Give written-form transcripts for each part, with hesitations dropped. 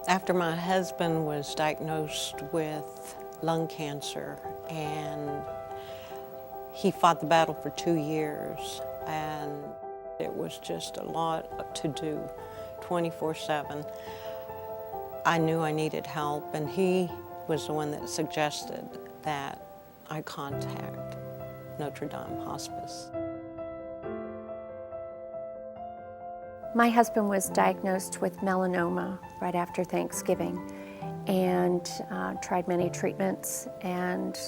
After my husband was diagnosed with lung cancer, and he fought the battle for 2 years, and it was just a lot to do 24/7. I knew I needed help, and he was the one that suggested that I contact Notre Dame Hospice. My husband was diagnosed with melanoma right after Thanksgiving and tried many treatments, and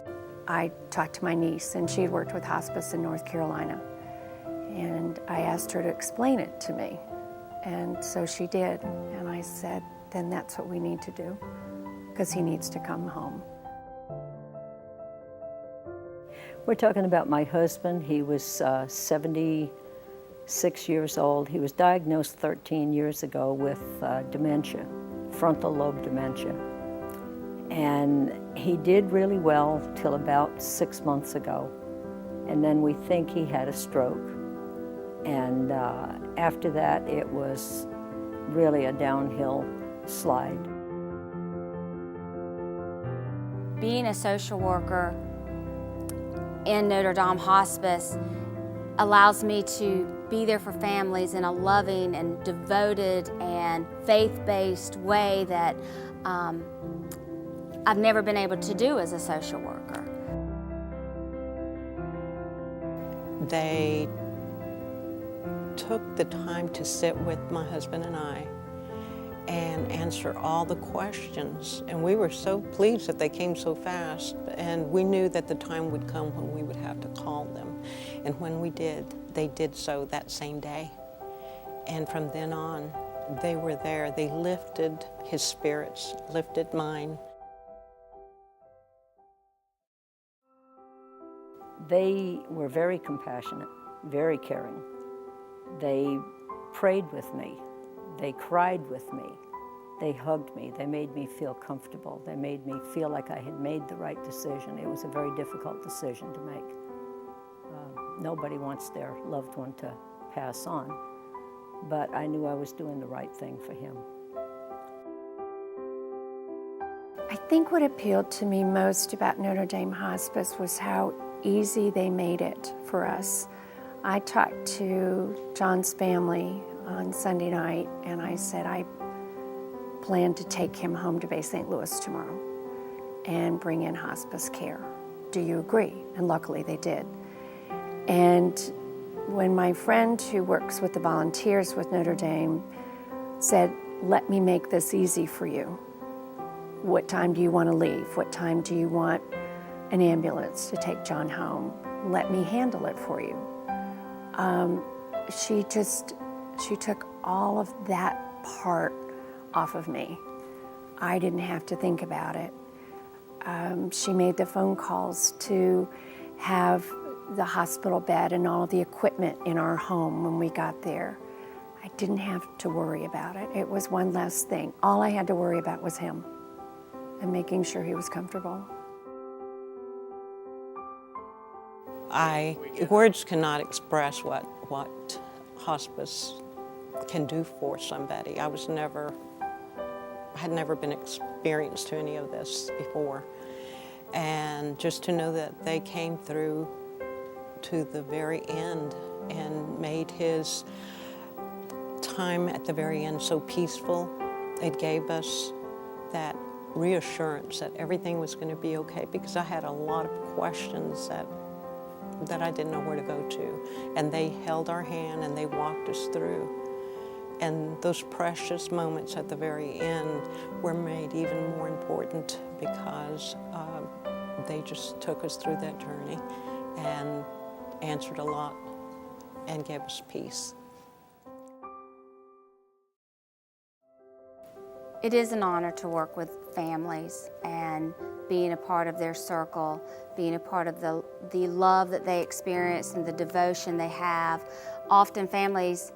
I talked to my niece, and she had worked with hospice in North Carolina, and I asked her to explain it to me, and so she did, and I said, then that's what we need to do, because he needs to come home. We're talking about my husband. He was 76 years old. He was diagnosed 13 years ago with dementia, frontal lobe dementia. And he did really well till about 6 months ago. And then we think he had a stroke. And after that, it was really a downhill slide. Being a social worker in Notre Dame Hospice allows me to be there for families in a loving and devoted and faith-based way that I've never been able to do as a social worker. They took the time to sit with my husband and I and answer all the questions. And we were so pleased that they came so fast. And we knew that the time would come when we would have to call them. And when we did, they did so that same day. And from then on, they were there. They lifted his spirits, lifted mine. They were very compassionate, very caring. They prayed with me. They cried with me. They hugged me. They made me feel comfortable. They made me feel like I had made the right decision. It was a very difficult decision to make. Nobody wants their loved one to pass on, but I knew I was doing the right thing for him. I think what appealed to me most about Notre Dame Hospice was how easy they made it for us. I talked to John's family on Sunday night, and I said, I plan to take him home to Bay St. Louis tomorrow and bring in hospice care. Do you agree? And luckily they did. And when my friend who works with the volunteers with Notre Dame said, let me make this easy for you. What time do you want to leave? What time do you want an ambulance to take John home? Let me handle it for you. She took all of that part off of me. I didn't have to think about it. She made the phone calls to have the hospital bed and all the equipment in our home when we got there. I didn't have to worry about it. It was one less thing. All I had to worry about was him and making sure he was comfortable. Words cannot express what hospice can do for somebody. I had never been experienced to any of this before. And just to know that they came through to the very end and made his time at the very end so peaceful, it gave us that reassurance that everything was going to be okay, because I had a lot of questions that I didn't know where to go to. And they held our hand and they walked us through. And those precious moments at the very end were made even more important because they just took us through that journey and answered a lot and gave us peace. It is an honor to work with families and being a part of their circle, being a part of the love that they experience and the devotion they have. Often families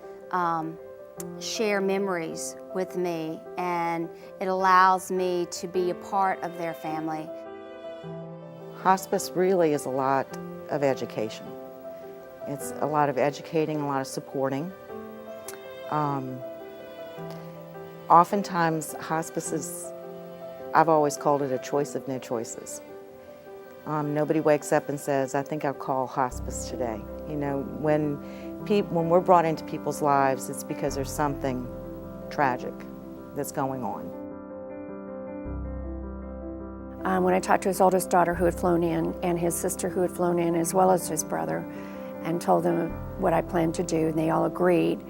share memories with me, and it allows me to be a part of their family. Hospice really is a lot of education. It's a lot of educating, a lot of supporting. Oftentimes, hospice is, I've always called it a choice of no choices. Nobody wakes up and says, I think I'll call hospice today. You know, when we're brought into people's lives, it's because there's something tragic that's going on. When I talked to his oldest daughter who had flown in and his sister who had flown in, as well as his brother, and told them what I planned to do, and they all agreed,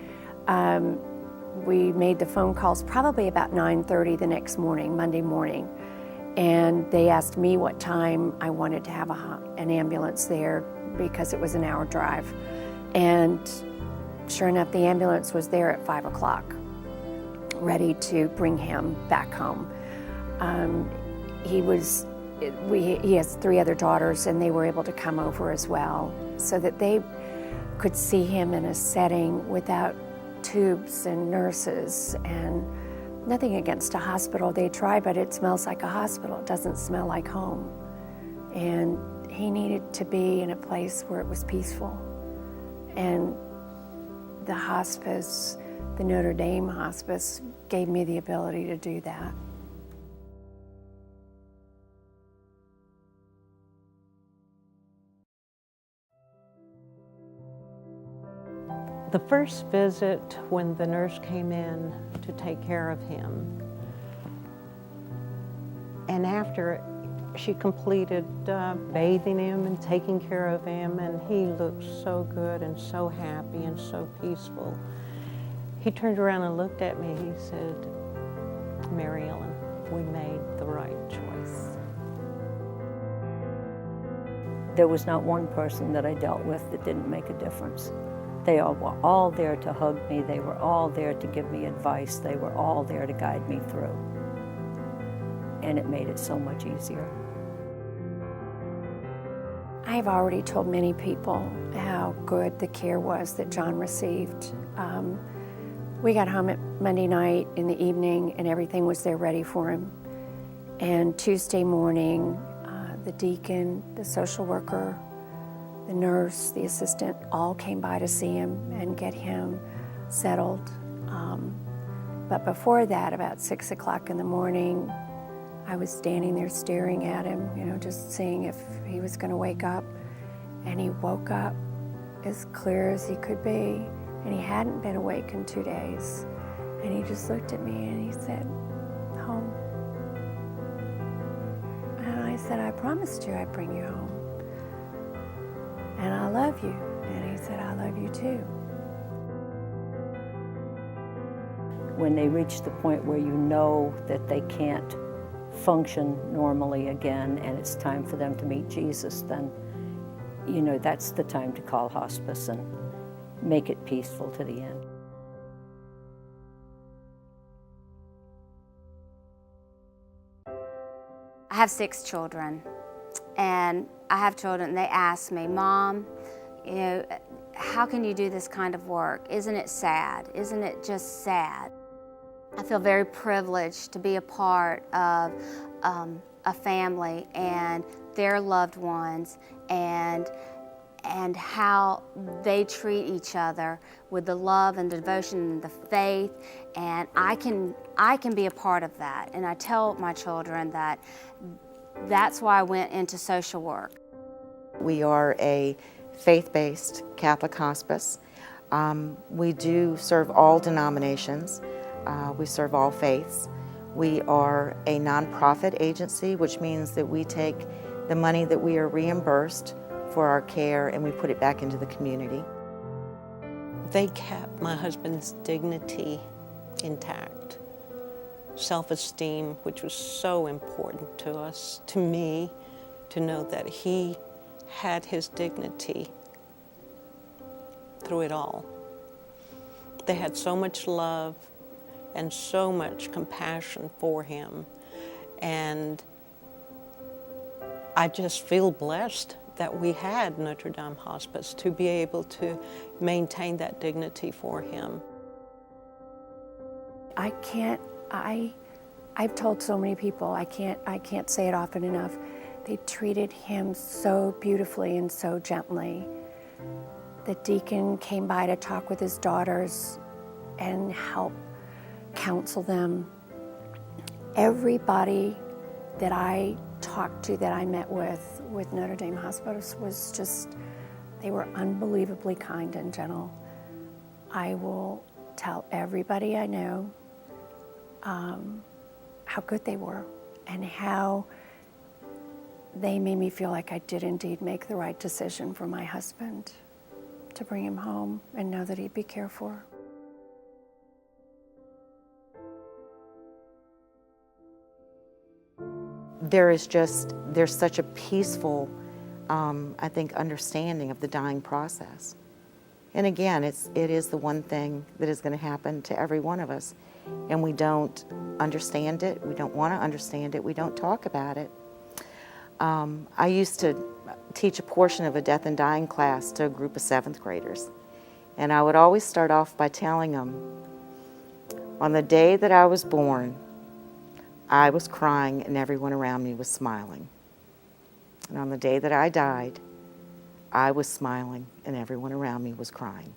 we made the phone calls probably about 9:30 the next morning, Monday morning. And they asked me what time I wanted to have an ambulance there because it was an hour drive. And sure enough, the ambulance was there at 5 o'clock, ready to bring him back home. He has 3 other daughters, and they were able to come over as well so that they could see him in a setting without tubes and nurses. And nothing against a hospital, they try, but it smells like a hospital. It doesn't smell like home. And he needed to be in a place where it was peaceful. And the hospice, the Notre Dame hospice, gave me the ability to do that. The first visit, when the nurse came in to take care of him, and after she completed bathing him and taking care of him, and he looked so good and so happy and so peaceful, he turned around and looked at me. He said, Mary Ellen, we made the right choice. There was not one person that I dealt with that didn't make a difference. They were all there to hug me. They were all there to give me advice. They were all there to guide me through. And it made it so much easier. I've already told many people how good the care was that John received. We got home at Monday night in the evening, and everything was there ready for him. And Tuesday morning, the deacon, the social worker, the nurse, the assistant, all came by to see him and get him settled. But before that, about 6 o'clock in the morning, I was standing there staring at him, you know, just seeing if he was going to wake up. And he woke up as clear as he could be, and he hadn't been awake in 2 days. And he just looked at me and he said, home. And I said, I promised you I'd bring you home. And I love you. And he said, I love you too. When they reach the point where you know that they can't function normally again and it's time for them to meet Jesus, then, you know, that's the time to call hospice and make it peaceful to the end. I have 6 children, and I have children, they ask me, Mom, you know, how can you do this kind of work? Isn't it sad? Isn't it just sad? I feel very privileged to be a part of a family and their loved ones, and how they treat each other with the love and devotion and the faith, and I can be a part of that. And I tell my children that that's why I went into social work. We are a faith-based Catholic hospice. We do serve all denominations. We serve all faiths. We are a nonprofit agency, which means that we take the money that we are reimbursed for our care and we put it back into the community. They kept my husband's dignity intact. Self-esteem, which was so important to us, to me, to know that he had his dignity through it all. They had so much love and so much compassion for him. And I just feel blessed that we had Notre Dame Hospice to be able to maintain that dignity for him. I've told so many people, I can't say it often enough, they treated him so beautifully and so gently. The deacon came by to talk with his daughters and help counsel them. Everybody that I talked to, that I met with Notre Dame Hospice, was just, they were unbelievably kind and gentle. I will tell everybody I know how good they were and how they made me feel like I did indeed make the right decision for my husband, to bring him home and know that he'd be cared for. There's such a peaceful, I think, understanding of the dying process. And again, it is the one thing that is going to happen to every one of us. And we don't understand it. We don't want to understand it. We don't talk about it. I used to teach a portion of a death and dying class to a group of 7th graders. And I would always start off by telling them, on the day that I was born, I was crying and everyone around me was smiling. And on the day that I died, I was smiling and everyone around me was crying.